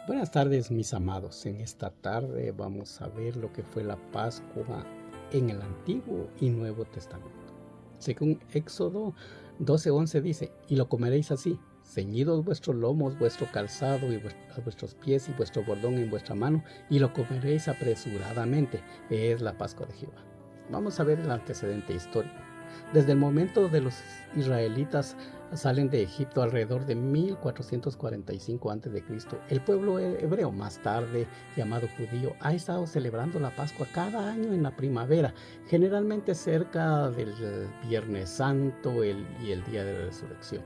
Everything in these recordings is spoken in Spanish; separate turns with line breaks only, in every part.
Buenas tardes, mis amados. En esta tarde vamos a ver lo que fue la Pascua en el Antiguo y Nuevo Testamento. Según Éxodo 12:11 dice, y lo comeréis así, ceñidos vuestros lomos, vuestro calzado y a vuestros pies y vuestro bordón en vuestra mano, y lo comeréis apresuradamente. Es la Pascua de Jehová. Vamos a ver el antecedente histórico. Desde el momento de los israelitas salen de Egipto alrededor de 1445 a.C., el pueblo hebreo, más tarde llamado judío, ha estado celebrando la Pascua cada año en la primavera, generalmente cerca del Viernes Santo y el Día de la Resurrección.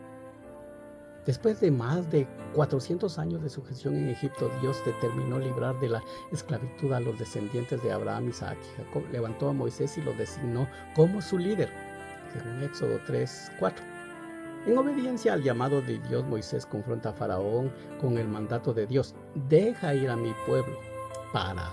Después de más de 400 años de sujeción en Egipto, Dios determinó librar de la esclavitud a los descendientes de Abraham, Isaac y Jacob. Levantó a Moisés y lo designó como su líder, según Éxodo 3:4. En obediencia al llamado de Dios, Moisés confronta a Faraón con el mandato de Dios: deja ir a mi pueblo. Para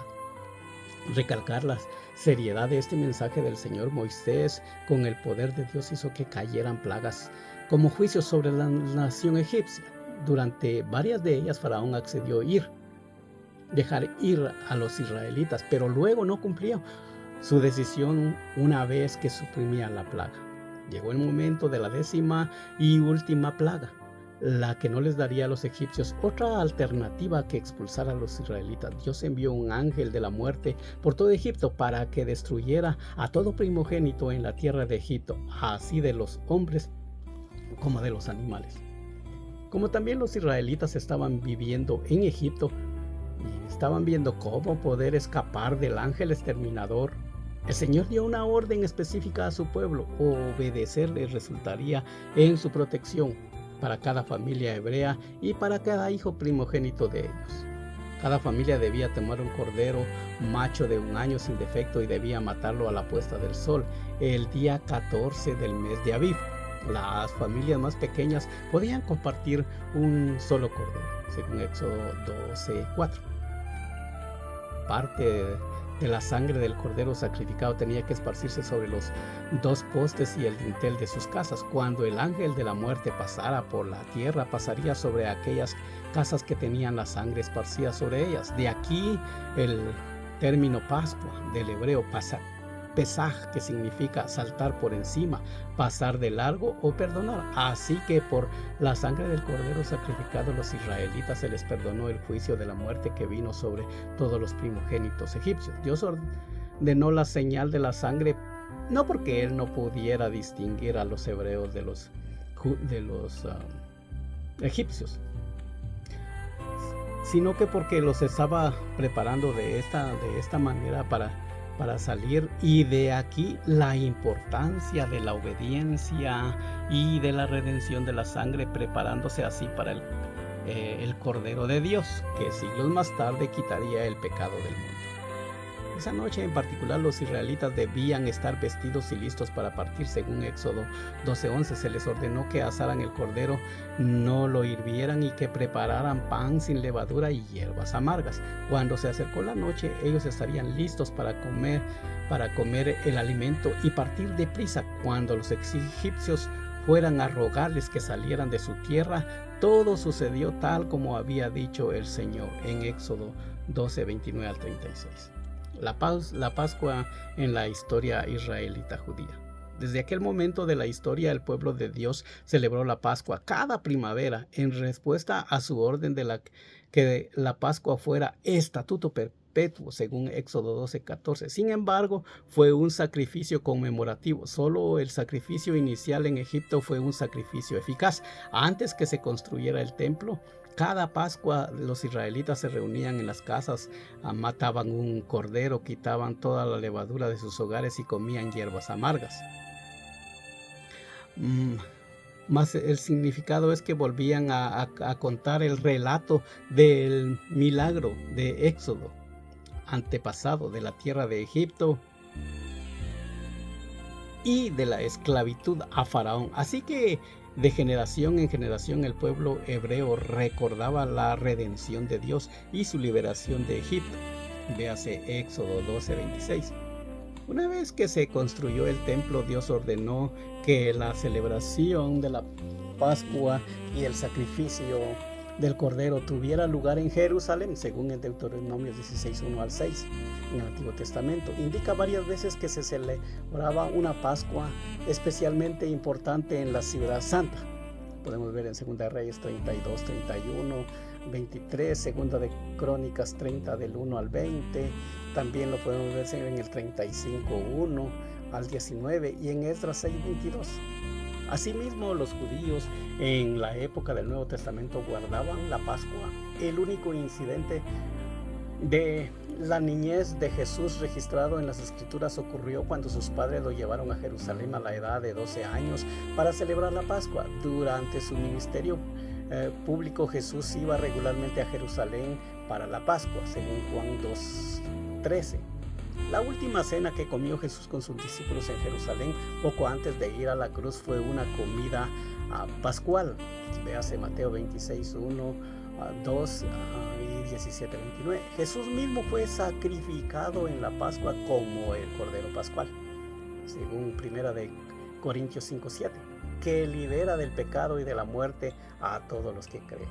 recalcar la seriedad de este mensaje del Señor, Moisés, con el poder de Dios, hizo que cayeran plagas como juicio sobre la nación egipcia. Durante varias de ellas, Faraón accedió a dejar ir a los israelitas, pero luego no cumplió su decisión una vez que suprimía la plaga. Llegó el momento de la 10ª y última plaga, la que no les daría a los egipcios otra alternativa que expulsar a los israelitas. Dios envió un ángel de la muerte por todo Egipto para que destruyera a todo primogénito en la tierra de Egipto, así de los hombres como de los animales. Como también los israelitas estaban viviendo en Egipto y estaban viendo cómo poder escapar del ángel exterminador, el Señor dio una orden específica a su pueblo. Obedecerle resultaría en su protección para cada familia hebrea y para cada hijo primogénito de ellos. Cada familia debía tomar un cordero macho de 1 año sin defecto y debía matarlo a la puesta del sol, el día 14 del mes de Aviv. Las familias más pequeñas podían compartir un solo cordero, según Éxodo 12:4. Parte de la sangre del cordero sacrificado tenía que esparcirse sobre los 2 postes y el dintel de sus casas. Cuando el ángel de la muerte pasara por la tierra, pasaría sobre aquellas casas que tenían la sangre esparcida sobre ellas. De aquí el término Pascua, del hebreo Pesaj, que significa saltar por encima, pasar de largo o perdonar. Así que por la sangre del cordero sacrificado, los israelitas se les perdonó el juicio de la muerte que vino sobre todos los primogénitos egipcios. Dios ordenó la señal de la sangre, no porque él no pudiera distinguir a los hebreos de los egipcios, sino que porque los estaba preparando de esta manera para salir. Y de aquí la importancia de la obediencia y de la redención de la sangre, preparándose así para el Cordero de Dios, que siglos más tarde quitaría el pecado del mundo. Esa noche en particular los israelitas debían estar vestidos y listos para partir. Según Éxodo 12:11, se les ordenó que asaran el cordero, no lo hirvieran y que prepararan pan sin levadura y hierbas amargas. Cuando se acercó la noche, ellos estarían listos para comer el alimento y partir deprisa. Cuando los egipcios fueran a rogarles que salieran de su tierra, todo sucedió tal como había dicho el Señor en Éxodo 12:29 al 36. La Pascua en la historia israelita judía. Desde aquel momento de la historia, el pueblo de Dios celebró la Pascua cada primavera en respuesta a su orden de que la Pascua fuera estatuto perpetuo, según Éxodo 12:14. Sin embargo, fue un sacrificio conmemorativo. Solo el sacrificio inicial en Egipto fue un sacrificio eficaz. Antes que se construyera el templo, cada Pascua los israelitas se reunían en las casas, mataban un cordero, quitaban toda la levadura de sus hogares y comían hierbas amargas. Más el significado es que volvían a contar el relato del milagro de Éxodo, antepasado de la tierra de Egipto y de la esclavitud a Faraón. Así que de generación en generación el pueblo hebreo recordaba la redención de Dios y su liberación de Egipto. Véase Éxodo 12:26. Una vez que se construyó el templo, Dios ordenó que la celebración de la Pascua y el sacrificio del Cordero tuviera lugar en Jerusalén, según el Deuteronomio 16, 1 al 6, en el Antiguo Testamento. Indica varias veces que se celebraba una Pascua especialmente importante en la Ciudad Santa. Podemos ver en 2 de Reyes 32, 31, 23, 2 de Crónicas 30 del 1 al 20. También lo podemos ver en el 35, 1 al 19 y en Esdras 6, 22. Asimismo, los judíos en la época del Nuevo Testamento guardaban la Pascua. El único incidente de la niñez de Jesús registrado en las Escrituras ocurrió cuando sus padres lo llevaron a Jerusalén a la edad de 12 años para celebrar la Pascua. Durante su ministerio público, Jesús iba regularmente a Jerusalén para la Pascua, según Juan 2:13. La última cena que comió Jesús con sus discípulos en Jerusalén poco antes de ir a la cruz fue una comida pascual. Véase Mateo 26, 1, 2 y 17, 29. Jesús mismo fue sacrificado en la Pascua como el Cordero Pascual, según 1 de Corintios 5, 7, que libera del pecado y de la muerte a todos los que creen.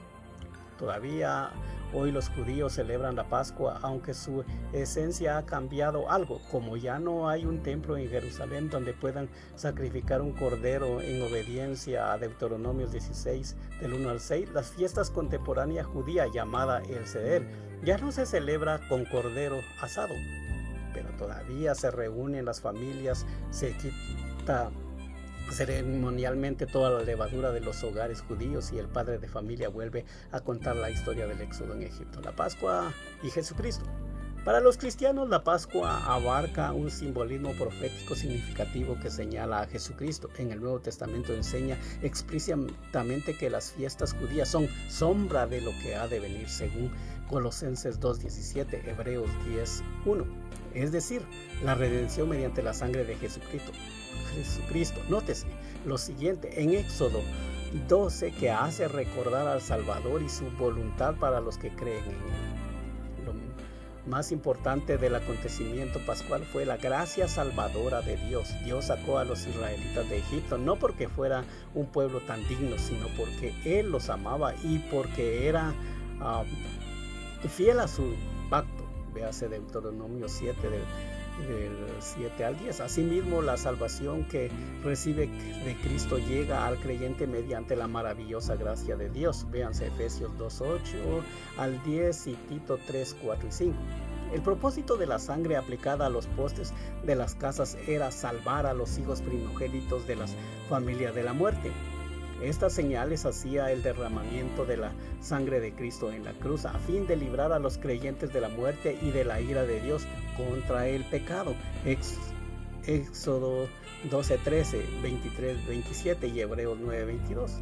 Todavía hoy los judíos celebran la Pascua, aunque su esencia ha cambiado algo. Como ya no hay un templo en Jerusalén donde puedan sacrificar un cordero en obediencia a Deuteronomio 16 del 1 al 6, las fiestas contemporáneas judías llamada el Seder ya no se celebra con cordero asado, pero todavía se reúnen las familias, se quita ceremonialmente toda la levadura de los hogares judíos y el padre de familia vuelve a contar la historia del éxodo en Egipto, la Pascua y Jesucristo. Para los cristianos, la Pascua abarca un simbolismo profético significativo que señala a Jesucristo. En el Nuevo Testamento enseña explícitamente que las fiestas judías son sombra de lo que ha de venir, según Colosenses 2:17, Hebreos 10:1. Es decir, la redención mediante la sangre de Jesucristo. Nótese lo siguiente en Éxodo 12, que hace recordar al Salvador y su voluntad para los que creen en él. Lo más importante del acontecimiento pascual fue la gracia salvadora de Dios. Dios sacó a los israelitas de Egipto no porque fuera un pueblo tan digno, sino porque Él los amaba y porque era fiel a su pacto. Véase Deuteronomio 7 del 7 al 10. Asimismo, la salvación que recibe de Cristo llega al creyente mediante la maravillosa gracia de Dios. Véanse Efesios 2:8 al 10 y Tito 3:4 y 5. El propósito de la sangre aplicada a los postes de las casas era salvar a los hijos primogénitos de las familias de la muerte. Estas señales hacía el derramamiento de la sangre de Cristo en la cruz a fin de librar a los creyentes de la muerte y de la ira de Dios contra el pecado. Éxodo 12:13, 23, 27 y Hebreos 9:22.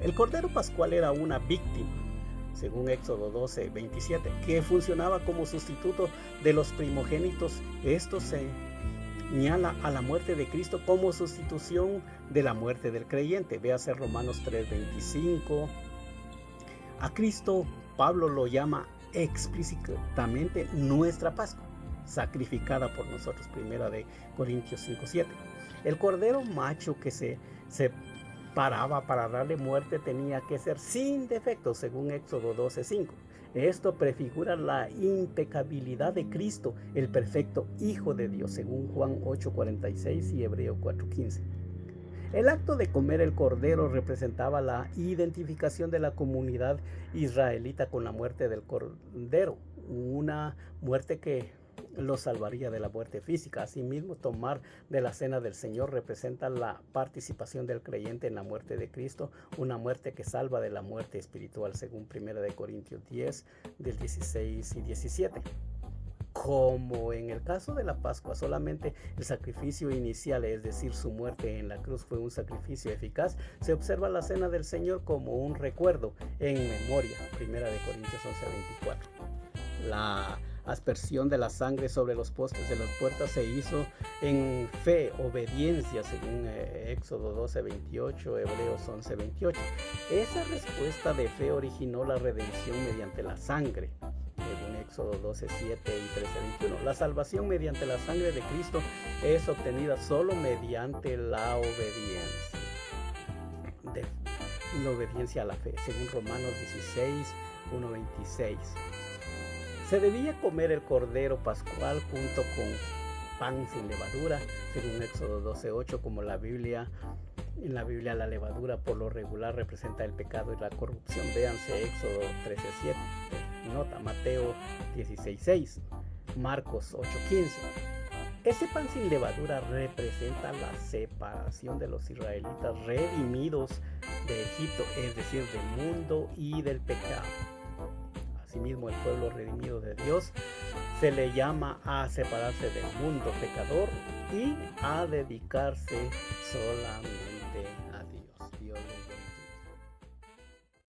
El Cordero Pascual era una víctima, según Éxodo 12:27, que funcionaba como sustituto de los primogénitos. Esto se señala a la muerte de Cristo como sustitución de la muerte del creyente. Véase Romanos 3:25. A Cristo Pablo lo llama explícitamente nuestra Pascua, sacrificada por nosotros. 1 de Corintios 5:7. El cordero macho que se paraba para darle muerte tenía que ser sin defecto, según Éxodo 12:5. Esto prefigura la impecabilidad de Cristo, el perfecto Hijo de Dios, según Juan 8:46 y Hebreo 4:15. El acto de comer el cordero representaba la identificación de la comunidad israelita con la muerte del cordero, una muerte que los salvaría de la muerte física. Asimismo, tomar de la cena del Señor representa la participación del creyente en la muerte de Cristo, una muerte que salva de la muerte espiritual, según 1 de Corintios 10, del 16 y 17. Como en el caso de la Pascua, solamente el sacrificio inicial, es decir, su muerte en la cruz, fue un sacrificio eficaz, se observa la cena del Señor como un recuerdo en memoria. 1 de Corintios 11:24. La aspersión de la sangre sobre los postes de las puertas se hizo en fe, obediencia, según Éxodo 12:28, Hebreos 11:28. Esa respuesta de fe originó la redención mediante la sangre, según Éxodo 12:7 y 13:21. La salvación mediante la sangre de Cristo es obtenida solo mediante la obediencia. la obediencia a la fe, según Romanos 16, 1:26. Se debía comer el cordero pascual junto con pan sin levadura, según Éxodo 12:8, como en la Biblia la levadura por lo regular representa el pecado y la corrupción. Véanse Éxodo 13:7, nota Mateo 16:6, Marcos 8:15. Ese pan sin levadura representa la separación de los israelitas redimidos de Egipto, es decir, del mundo y del pecado. Asimismo, el pueblo redimido de Dios se le llama a separarse del mundo pecador y a dedicarse solamente